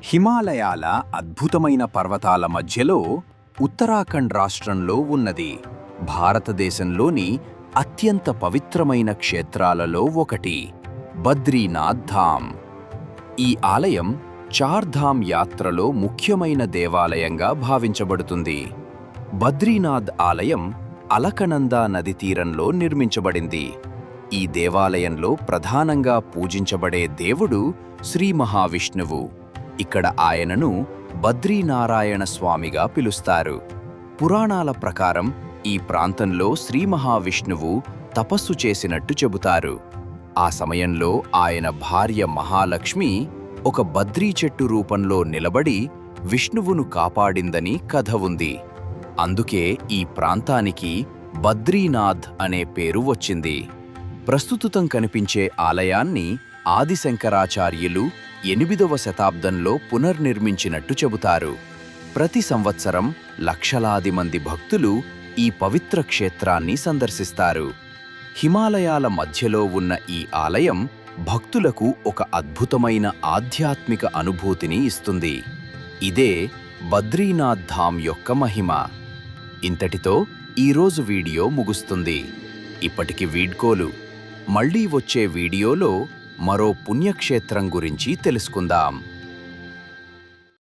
హిమాలయాల అద్భుతమైన పర్వతాల మధ్యలో ఉత్తరాఖండ్ రాష్ట్రంలో ఉన్నది. భారతదేశంలోని అత్యంత పవిత్రమైన క్షేత్రాలలో ఒకటి బద్రీనాథ్ ధామ్. ఈ ఆలయం చార్ధామ్ యాత్రలో ముఖ్యమైన దేవాలయంగా భావించబడుతుంది. బద్రీనాథ్ ఆలయం అలకనందా నది తీరంలో నిర్మించబడింది. ఈ దేవాలయంలో ప్రధానంగా పూజించబడే దేవుడు శ్రీ మహావిష్ణువు. ఇక్కడ ఆయనను బద్రీనారాయణ స్వామిగా పిలుస్తారు. పురాణాల ప్రకారం ఈ ప్రాంతంలో శ్రీ మహావిష్ణువు తపస్సు చేసినట్టు చెబుతారు. ఆ సమయంలో ఆయన భార్య మహాలక్ష్మి ఒక బద్రీ చెట్టు రూపంలో నిలబడి విష్ణువును కాపాడిందని కథ ఉంది. అందుకే ఈ ప్రాంతానికి బద్రీనాథ్ అనే పేరు వచ్చింది. ప్రస్తుతం కనిపించే ఆలయాన్ని ఆదిశంకరాచార్యులు 8వ శతాబ్దంలో పునర్నిర్మించినట్టు చెబుతారు. ప్రతి సంవత్సరం లక్షలాది మంది భక్తులు ఈ పవిత్ర క్షేత్రాన్ని సందర్శిస్తారు. హిమాలయాల మధ్యలో ఉన్న ఈ ఆలయం భక్తులకు ఒక అద్భుతమైన ఆధ్యాత్మిక అనుభూతిని ఇస్తుంది. ఇదే బద్రీనాథ్ ధామ్ యొక్క మహిమ. ఇంతటితో ఈరోజు వీడియో ముగుస్తుంది. ఇప్పటికి వీడ్కోలు. మళ్ళీ వచ్చే వీడియోలో మరో పుణ్యక్షేత్రం గురించి తెలుసుకుందాం.